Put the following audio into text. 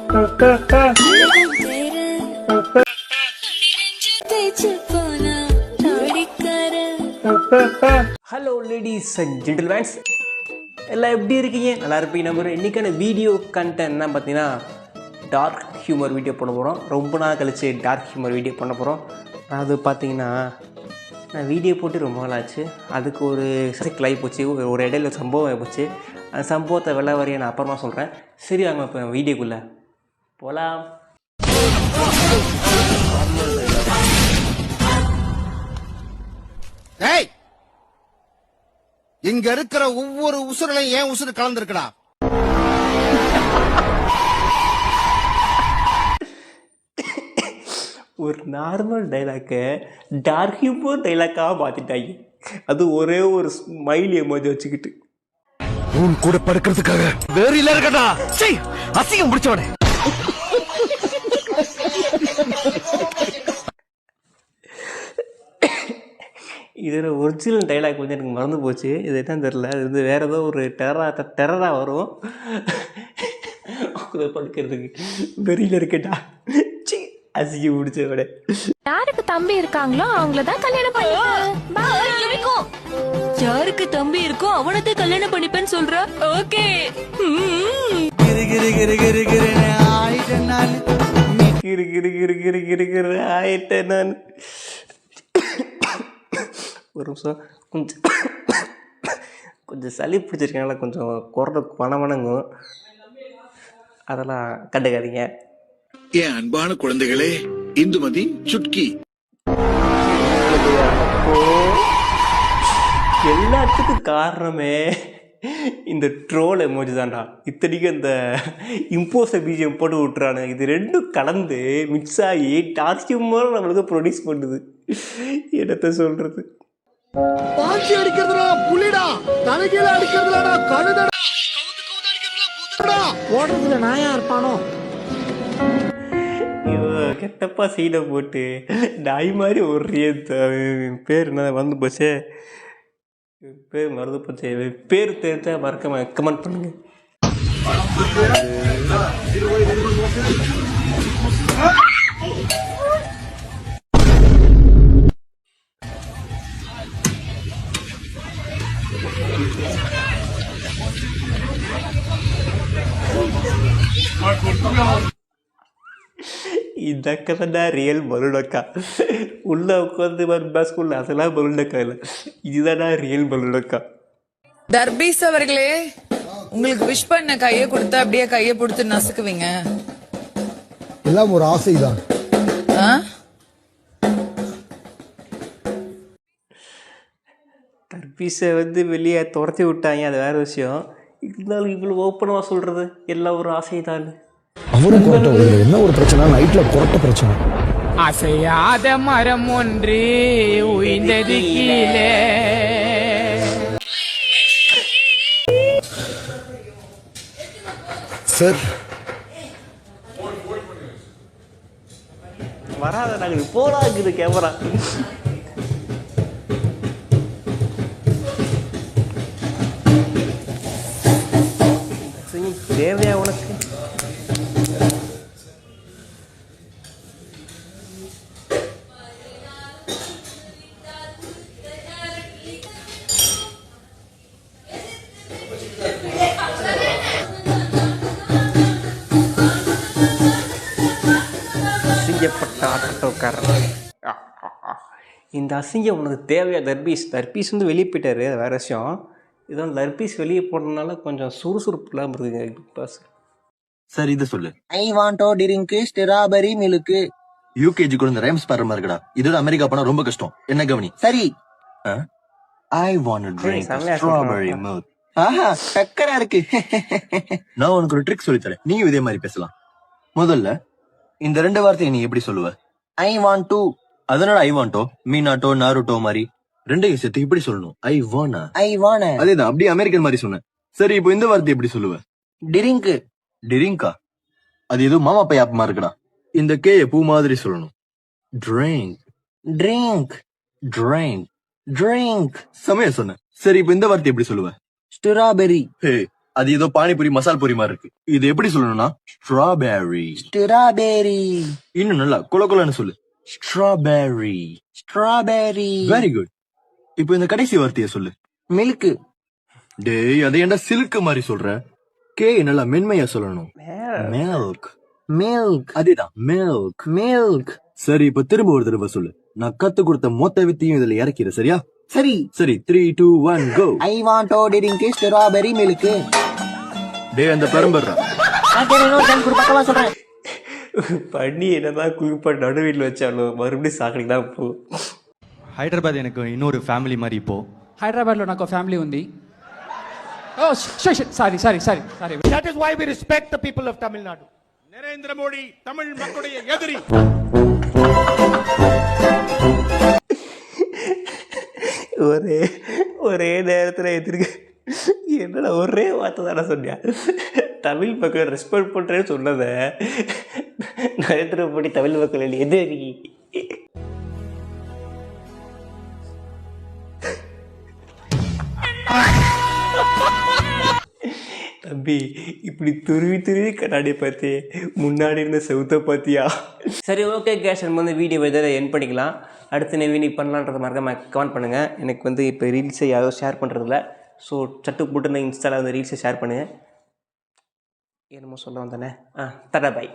Hello ladies and gentlemen's, எல்லாம் எப்படி இருக்கீங்க? நல்லா இருப்பீங்க நம்புறேன். இன்றைக்கான வீடியோ கண்டென்ட் என்ன பார்த்தீங்கன்னா, டார்க் ஹியூமர் வீடியோ பண்ண போகிறோம். ரொம்ப நாள் கழிச்சு டார்க் ஹியூமர் வீடியோ பண்ண போகிறோம். அது பார்த்தீங்கன்னா, நான் வீடியோ போட்டு ரொம்ப நாள் ஆச்சு. அதுக்கு ஒரு சிக்கல் ஆகி போச்சு, ஒரு இடையில சம்பவம் ஆகி போச்சு. அந்த சம்பவத்தை வெள்ள வரைய நான் அப்புறமா சொல்கிறேன். சரி, வாங்க இப்போ வீடியோக்குள்ளே போகலாம். இங்க இருக்கிற ஒவ்வொரு உசுரலையும் ஏன் உசுறு கலந்துருக்கடா? ஒரு நார்மல் டைலாக்கை டார்க் ஹியூமர் டைலாக்காக மாற்றிட்டாங்க. அது ஒரே ஒரு ஸ்மைல் எமோஜி வச்சுக்கிட்டு. உன் கூட படுக்கிறதுக்காக வேற இல்ல இருக்கடா. அசிங்கம் முடிச்சவனே. இதோட ஒரிஜினல் டைலாக் வந்து எனக்கு மறந்து போச்சு. இது என்னன்னு தெரில. அது வந்து வேறு ஏதோ ஒரு டெரராக வரும். படுக்கிறதுக்கு வெறியில் இருக்கட்டா. அசிங்க முடிச்ச விட யாருக்கு தம்பி இருக்காங்களோ அவங்கள தான் கல்யாணம் பண்ணிப்பேன். யாருக்கு தம்பி இருக்கோ அவனத்தை கல்யாணம் பண்ணிப்பேன்னு சொல்ற? ஓகே. ஆயிட்டேன் நான். ஒரு நிமிஷம், கொஞ்சம் சளி பிடிச்சிருக்கனால கொஞ்சம் குரல் வனவனங்கும். அதெல்லாம் கண்டுக்காதீங்க. என் அன்பான குழந்தைகளே, இந்துமதி சுட்கி. எல்லாத்துக்கும் காரணமே இந்த ட்ரோல் எமோஜி தான்டா. இத்தனைக்கும் இந்த இம்போஸ்டர் பிஜிஎம் போட்டு விட்டுறானு. இது ரெண்டும் கலந்து மிக்ஸ் ஆகி டார்க் ஹியூமர் நம்மளுக்கு ப்ரொடியூஸ் பண்ணுது. என்னத்த சொல்றது? பாஞ்சி அடிக்கிறதுடா புலிடா, தலைகீழ அடிக்கிறதுடா கழுதடா, ஓடுறதுல நாயா இருப்பானோ. கெட்டப்பா சீடை போட்டு நாய் மாதிரி ஒரு பேர் என்ன வந்து போச்சே, பேர் மறந்து போச்சே. பேர் தெரிஞ்சா மறக்காம கமெண்ட் பண்ணுங்க. இந்த அக்கா தான் ரியல் பலூனக்கா. உள்ள உட்காந்து ஸ்கூல்ல அதெல்லாம் பலூனக்கா இல்லை, இதுதானா ரியல் பலூனக்கா. தர்பீஸ் அவர்களே, உங்களுக்கு விஷ் பண்ண கையை கொடுத்து அப்படியே கையை கொடுத்து நசுக்குவீங்க. எல்லாம் ஒரு ஆசைதான். தர்பீஸை வந்து வெளியே துரத்தி விட்டாங்க, அது வேற விஷயம். இருந்தாலும் இவ்வளோ ஓப்பனாக சொல்றது எல்லாம் ஒரு ஆசை தான். அவரும் கொரட்டை வருது. என்ன ஒரு பிரச்சனை? நைட்ல கொரட்டை பிரச்சனை. அசையாத மரம் ஒன்று உயிர்ந்தது கீழே. சார் வராத, நாங்கள் போராக்குது கேமரா. தேவையா உனக்கு? அசிங்கப்பட்ட ஆட்டோக்காரன். இந்த அசிங்கம் உனக்கு தேவையா? தர்பீஸ் வந்து வெளியே போயிட்டாரு, அது வேற விஷயம். இதான் தர்பீஸ் வெளியே போடுறதுனால கொஞ்சம் சுறுசுறுப்பு இல்லாமல் இருக்குங்க பிக் பாஸ். சார் இதை சொல்லு. ஐ want drink strawberry milk. UKG கூட இந்த ரைம்ஸ் பாடுற மாதிரி இருக்கடா. இதோட அமெரிக்கா போனா ரொம்ப கஷ்டம். என்ன கவனி. சரி. I want drink strawberry milk. ஆஹா, சக்கரா இருக்கு. நான் உனக்கு ஒரு ட்ரிக் சொல்லி தரேன், நீயும் இதே மாதிரி பேசலாம். முதல்ல இந்த ரெண்டு வார்த்தையை நீ எப்படி சொல்லுவ? I want to. அதனால ஐ வாண்டோ, மீனாட்டோ, நாருட்டோ மாதிரி ரெண்டையும் சேர்த்து இப்படி சொல்லணும். ஐ வானா. ஐ வான. அதேதான், அப்படியே அமெரிக்கன் மாதிரி சொன்னேன். சரி, இப்போ இந்த வார்த்தை எப்படி சொல்லுவ? ட்ரிங்க். ட்ரிங்கா? அது ஏதோ மாமா பை ஆப்பமா இருக்குடா. இந்த கேய பூ மாதிரி சொல்லணும். ட்ரிங்க். ட்ரிங்க். ட்ரிங்க். ட்ரிங்க். சமயம் சொன்ன. சரி, இப்போ இந்த வார்த்தை எப்படி சொல்லுவ? ஸ்ட்ராபெரி. ஹே, அது ஏதோ பானிபூரி மசால் பூரி மாதிரி இருக்கு. இது எப்படி சொல்லணும்னா ஸ்ட்ராபெர்ரி. ஸ்ட்ராபெரி. இன்னும் நல்லா குலகுலன்னு சொல்லு. ஸ்ட்ராபெர்ரி. ஸ்ட்ராபெரி. Very good. இப்போ இந்த கடைசி வார்த்தையை சொல்லு. மில்க். டேய் அதை ஏன்டா சில்க் மாதிரி சொல்ற? கே நல்லா மென்மையா சொல்லணும். மில்க். மில்க். அதேதான் மில்க். மில்க். சரி இப்ப திரும்ப ஒரு தடவை சொல்லு. நான் கத்து கொடுத்த மொத்த வித்தையும் இதுல இறக்கிற சரியா? சரி. சரி 3 2 1 go. I want to drink strawberry milk. டேய் அந்த பெரம்பர்றா. பக்கமா சொல்றேன். பண்ணி என்னதான் குளிப்பாட்டு நடுவீட்டில் வச்சாலும் மறுபடியும் சாக்கடைக்கு தான் போ. హైదరాబాద్ எனக்கு இன்னொரு ఫ్యామిలీ మరి இப்போ హైదరాబాద్లో నాకు ఫ్యామిలీ ఉంది. Oh sorry sorry sorry sorry. That is why we respect the people of Tamil Nadu. Narendra Modi Tamil மக்களுடைய எதிரி. ஒரே நேரத்தில் எதிர்க்க என்னடா ஒரே வார்த்தை தானே சொன்னியா? தமிழ் மக்கள் ரெஸ்பெக்ட் பண்ணுறேன்னு சொன்னதை நரேந்திர மோடி தமிழ் மக்கள் எதிரி. தம்பி இப்படி துருவி கண்ணாடியை பார்த்து முன்னாடி இருந்த செவுத்தை பார்த்தியா? சரி ஓகே கேஷ், நம்ம வந்து வீடியோ இதில் என் பண்ணிக்கலாம். அடுத்து நான் வீடியோ பண்ணலான்றத மறக்காம கமெண்ட் பண்ணுங்கள். எனக்கு வந்து இப்போ ரீல்ஸை யாரோ ஷேர் பண்ணுறதில்ல. ஸோ சட்டு போட்டு நான் இன்ஸ்டாவில் வந்து ரீல்ஸை ஷேர் பண்ணுங்கள். என்னமோ சொல்ல வந்தேனே. Tata bye.